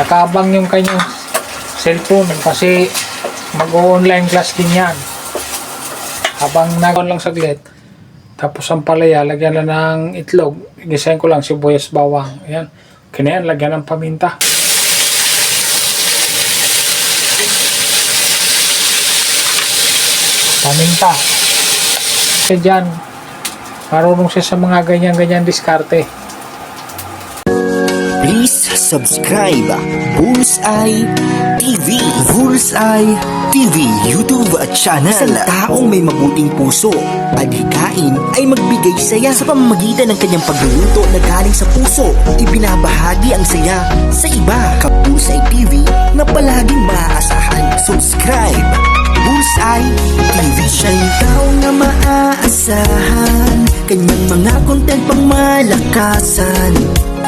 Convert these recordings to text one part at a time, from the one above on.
Nakabang yung kanyang cellphone kasi mag-online class din yan. Habang nag-on lang saglit, tapos ang palaya, lagyan na ng itlog. Gisahin ko lang sibuyas, bawang. Ayan. Kinayan, lagyan ng paminta. Paminta. Kasi dyan, marunong siya sa mga ganyan-ganyan diskarte. Please subscribe Bullseye TV. Bullseye TV YouTube channel. Isang taong may mabuting puso, adhikain ay magbigay saya sa pamamagitan ng kanyang pagluluto na galing sa puso. Ibinabahagi ang saya sa iba. Bullseye TV na palaging maaasahan. Subscribe Bullseye TV. Siya'y tao na maaasahan, kanyang mga content pang malakasan.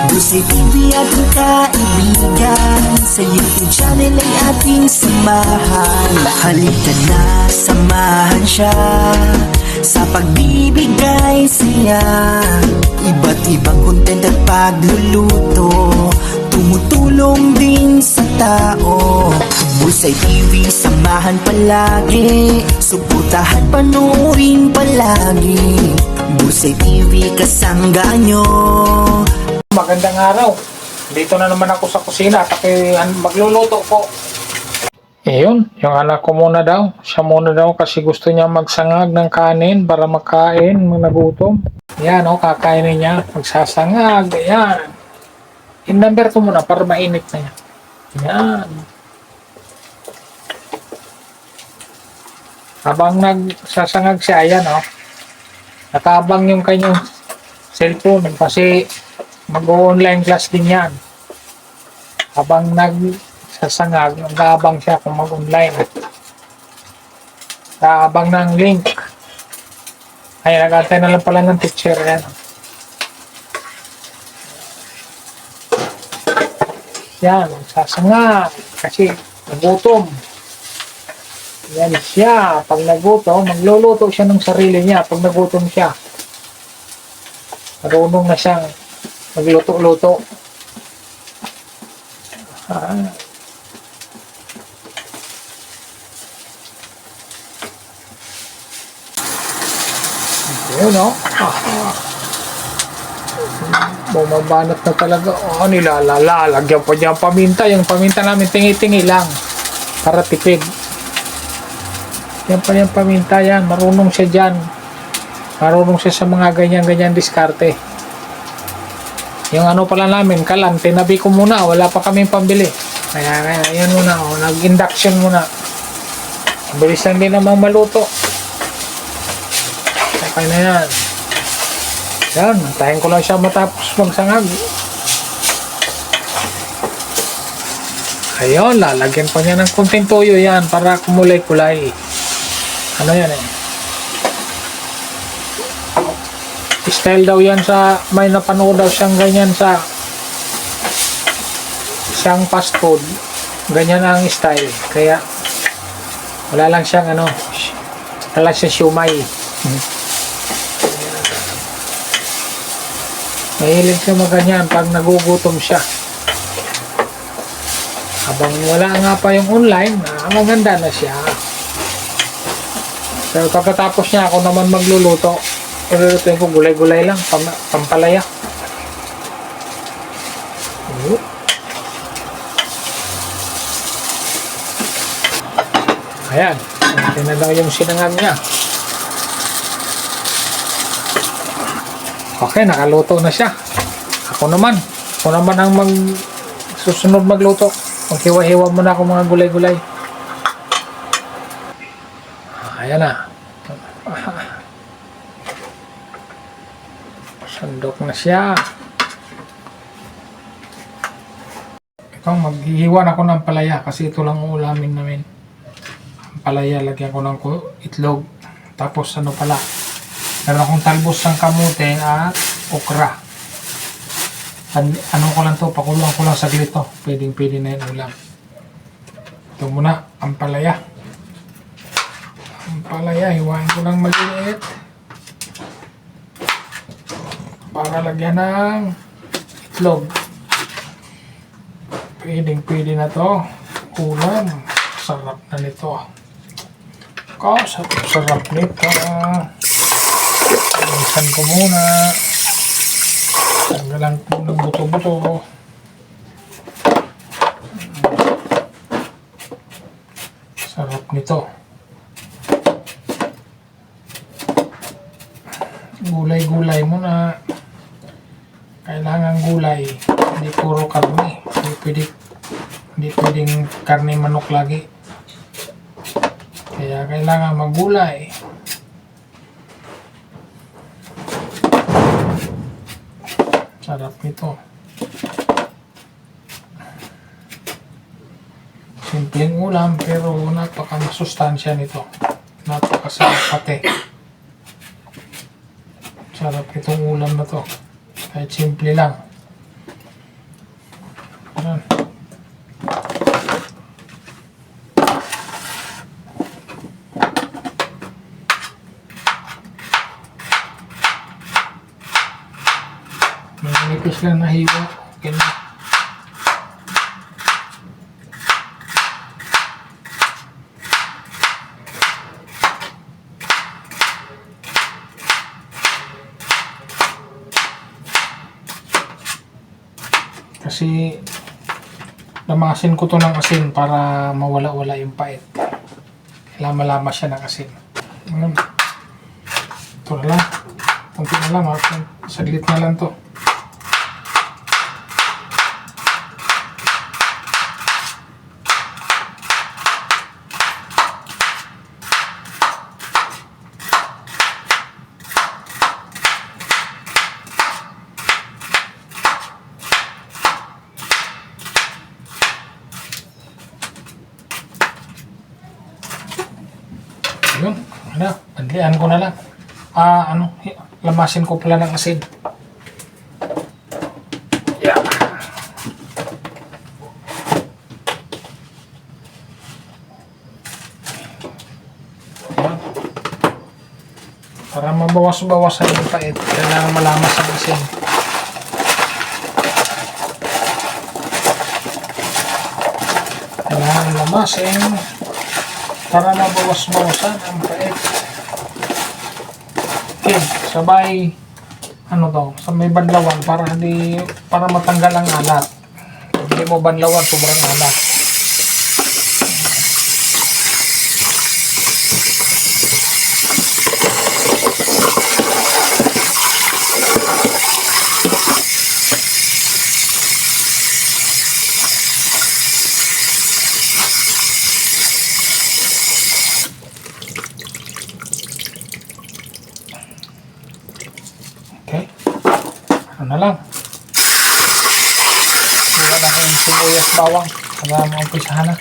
Bullseye TV ating kaibigan, sa YouTube channel ay ating samahan. Halika na, samahan siya sa pagbibigay saya. Iba't ibang content at pagluluto, tumutulong din sa tao. Bullseye TV, samahan palagi, suportahan, panoorin palagi. Bullseye TV, kasangga nyo. Magandang araw. Dito na naman ako sa kusina at magluluto po. Yun, yung anak ko muna daw. Siya muna daw kasi gusto niya magsangag ng kanin para makain, nagutom. Yan o, kakainin niya. Magsasangag. Yan. In-number ko muna para mainit na yan. Yan. Habang nagsasangag siya, ayan o. Nakabang yung kanyang cellphone kasi mag-online class din yan. Habang nagsasangag, nag-aabang siya kung mag-online. Nag-aabang ng link. Ay, nag-antay na lang pala ng teacher. Yan. Yan, nagsasangag kasi nagutom. Yan siya. Pag nagutom, magluluto siya ng sarili niya. Pag nagutom siya, marunong na siyang magluto-luto. Yun o. Bumabanat na talaga. Nilalagyan pa niya ang paminta. Yung paminta namin tingi-tingi lang para tipid. Yan pa yung paminta yan. Marunong siya dyan. Marunong siya sa mga ganyan-ganyan diskarte. Yung ano pala namin, kalan, tinabi ko muna. Wala pa kaming pambili. Kaya yan muna. Nag-induction muna. Bilis lang din namang maluto. Okay na yan. Yan. Tahin ko lang siya matapos magsangag. Ayun, lalagyan pa niya ng kunting toyo yan para kumulay-kulay. Ano yan eh? Style daw yan sa, may napanood daw siyang ganyan sa isang fast food. Ganyan ang style. Kaya wala lang siyang ano, wala lang siyang siumay. Mahilig siya maganyan pag nagugutom siya. Habang wala nga pa yung online, maganda na siya. Pero pagkatapos niya, ako naman magluluto. Lulutuin ko gulay-gulay lang, pampalaya. Ayan, natin na daw yung sinangag niya. Okay, nakaluto na siya. Ako naman ang susunod magluto. Maghiwa-hiwa muna ako mga gulay-gulay. Ayan na. Sandok na siya. Ito, maghihiwa na ako ng palaya kasi ito lang ang ulamin namin. Ang palaya, lagyan ko ng itlog. Tapos ano pala, meron akong talbos ng kamote at okra. Ano ko lang to, pakuluan ko lang saglit to. Pwedeng-pwede na yung ulam. Ito muna, ang palaya. Ang palaya, hiwain ko ng maliliit. Para lagyan ng itlog. Pwede na to. Ulam. Sarap na nito. Sarap nito. Alisan ko muna. Tanggalan ko ng buto-buto. Sarap nito. Gulay-gulay muna. Kailangan gulay. Hindi puro karne. Hindi pwedeng karne manok lagi. Kaya kailangan magulay. Sarap nito. Simpleng ulam pero napaka-masustansya nito. Napakasarap pati. Sarap itong ulam na to. Kahit simple lang. Ayan. Manipis lang na hiwa. Okay na. Kasi lamasin ko to ng asin para mawala-wala yung pait. Lama-lama siya ng asin. Ito na lang. Kunti na lang. Saglit na lang to. Yun, pandian ko na lang. Lamasin ko pala ng asin. Yeah. Yan. Para mabawas-bawasan yung pait, kailangan malamas ang asin. Kailangan lamasin para mabawas-bawasan ang pait. Okay, sabay sabay banlawan para matanggal ang alat. Hindi mo banlawan, sobrang alat. Okay. Ano na lang. Wala na yung sibuyas bawang. Para maumpisahan na.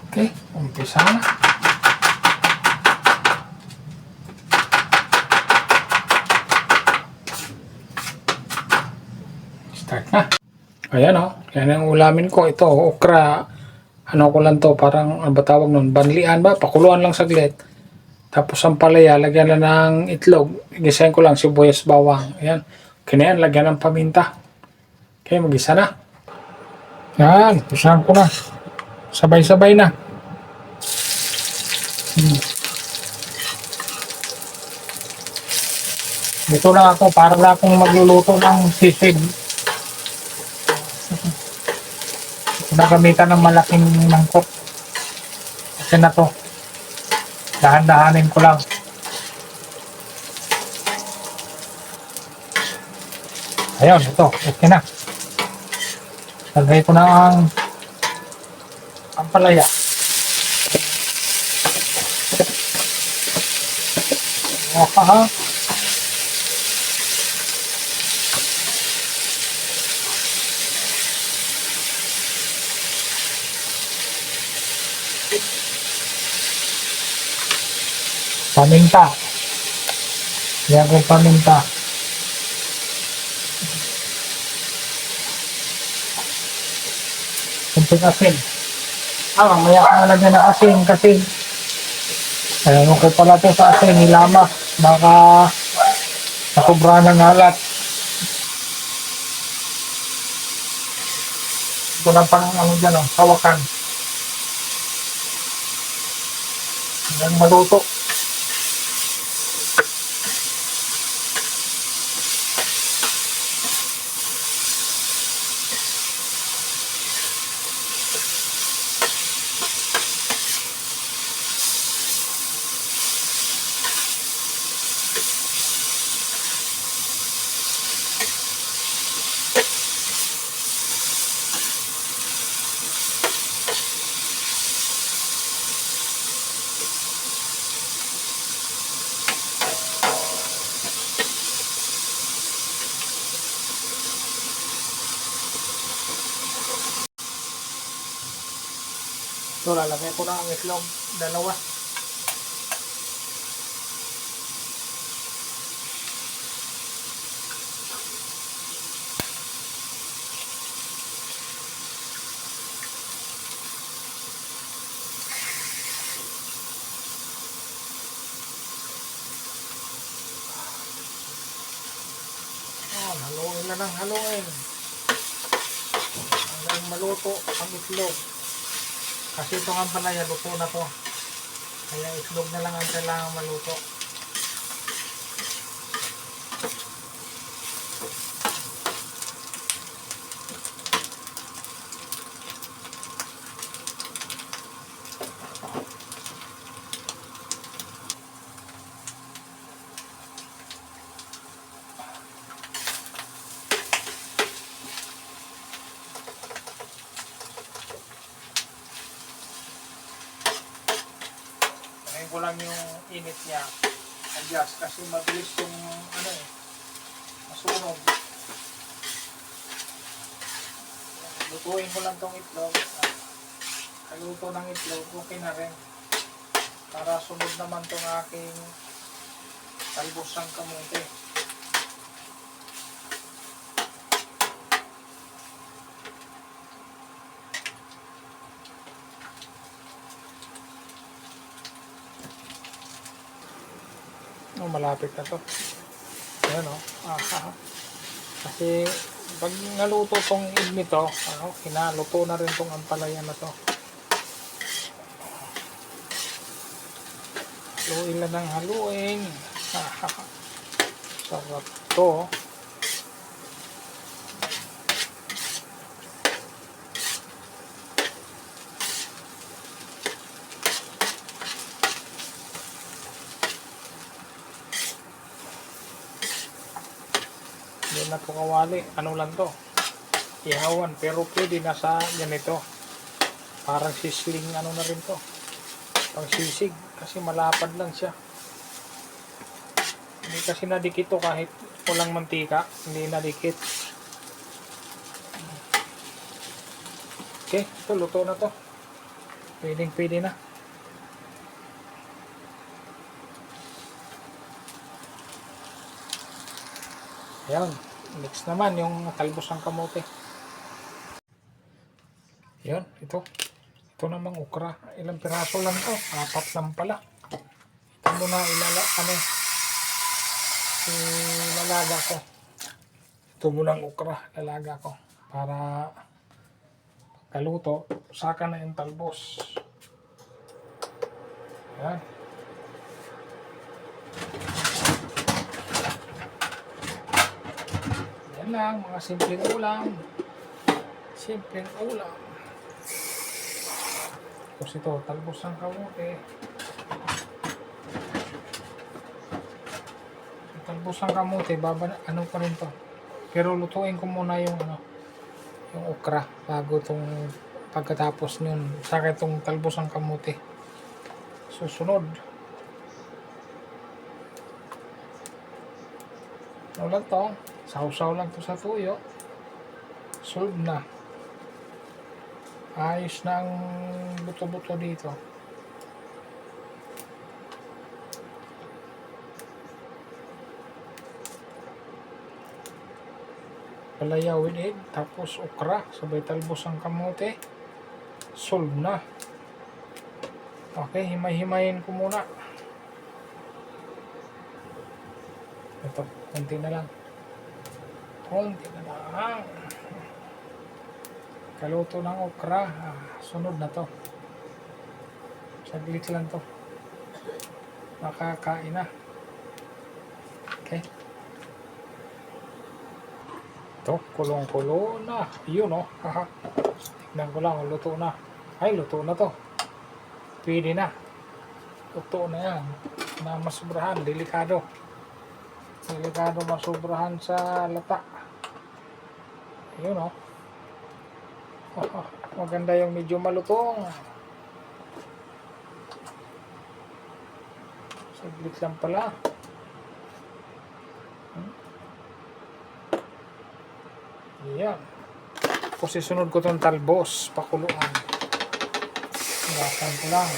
Okay, umpisa na. Start na. Ayan yan ang ulamin ko. Ito, okra. Ano ko lang to, parang ano ba tawag nun? Banlian ba? Pakuluan lang saglit. Tapos ang palaya, lagyan lang ng itlog. Gisahin ko lang sibuyas bawang. Ayan. Kaya lagyan ng paminta. Okay, mag-isa na. Yan, pisahan ko na. Sabay-sabay na. Hmm. Dito lang ako para lang akong magluluto ng sisig. Nagamitan ng malaking mangkok. Kasi na to. Dahan-dahanin ko lang. Ayun, ito. Okay na. Lagay ko na ang palaya. Ha. Paminta. Yan kong paminta. Kunting asin. Mamaya ka nalagyan ng asin kasi ayun ko pala ito sa asin, nilama. Baka nakubra ng alat. Ito lang pang dyan, sawakan. Hanggang maluto. So, lalagay ko na ang itlog. Dalawa. Haluin na ng haluin. Hanggang maluto ang itlog. Kasi ito nga palaya, luto na to. Kaya itlog na lang ang kailangan maluto. Ko lang yung init niya, adjust kasi mabilis yung masunog. Lutuin ko lang tong itlog. Kaluto ng itlog, okay na rin para sunod naman tong aking talbosang kamote. Malapit na to. Ayan kasi pag naluto tong egg nito, kinaluto na rin tong ampalaya na to. Haluin lang ng haluin. Sarap to. Hindi na to kawali. Ano lang to? Ihawan. Pero pwede na sa ganito. Parang sisling na rin to. Pang sisig. Kasi malapad lang siya. Hindi kasi nadikit to kahit walang mantika. Hindi nadikit. Okay. Ito, luto na to. Pwede na. Ayan, next naman yung talbos ng kamote. Ayan, ito namang ukra. Ilang piraso lang to? 4 lang pala. Ito muna ilalaga ko. Ito muna ang ukra, ilalaga ko para kaluto, saka na yung talbos. Yan. Yan lang, mga simpleng ulam. Simpleng ulam. Tapos ito, talbos ng kamote. Talbos ng kamote, ano pa rin to. Pero lutuin ko muna yung yung okra bago tong pagkatapos nun. Saka itong talbos ng kamote. Susunod. Ano lang to? Sausaw lang to sa tuyo. Solve na. Ayos na ang buto-buto dito. Palaya with egg, tapos okra, sabay talbos ang kamote. Solve na. Okay, himay-himayin ko muna. Ito, konti na lang. Konti na lang. Kaluto ng okra. Sunod na to. Saglit lang to. Makakain na. Okay. Ito, kulong-kulo na. Yun o. Tignan ko lang, luto na. Ay, luto na to. Pwede na. Luto na yan. Na masubrahan, delikado. Delikado masubrahan sa lata. Yun o. Maganda yung medyo malutong. Saglit lang pala. Yan. Tapos isunod ko itong talbos, pakuluan. Iwasan ko lang.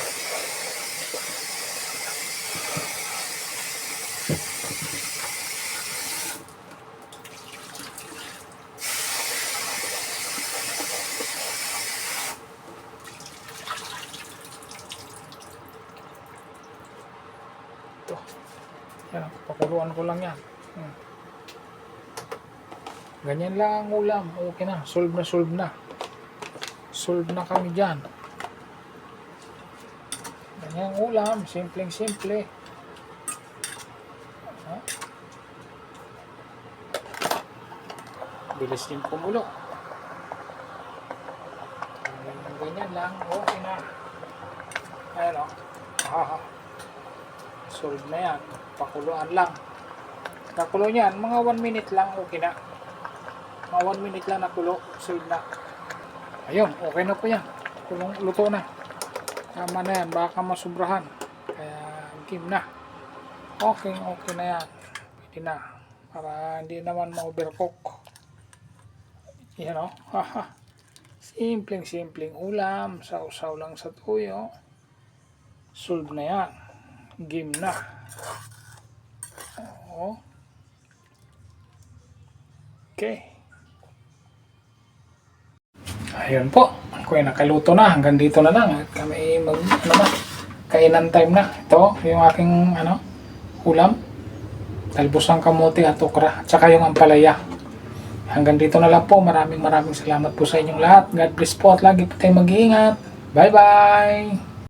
Ito. Yan, pakuluan ko lang yan. Ganyan lang ang ulam. Okay na. Solve na, solve na. Solve na kami dyan. Ganyan ang ulam. Simpleng-simple. Bilis din kumulo. Ganyan lang. Okay na. Ayan o. Solve na yan. Pakuluan lang. Kakulo niyan. Mga 1 minute lang. Okay na. Mga 1 minute lang nakulo, solve na. Ayun, okay na po yan. Kulong, luto na. Tama na yan, baka masubrahan. Kaya, game na. Okay na yan. Pwede na. Para hindi naman ma-overcook. Yan o. Simpleng ulam. Sausaw lang sa tuyo. Solve na yan. Game na. Oo. Okay. Ayun po, ako ay nakaluto na, hanggang dito na lang. Kami kainan time na. Ito, yung aking ulam. Talbos ng kamote at okra, at saka yung ampalaya. Hanggang dito na lang po. Maraming salamat po sa inyong lahat. God bless po at lagi po tayong mag-iingat. Bye bye!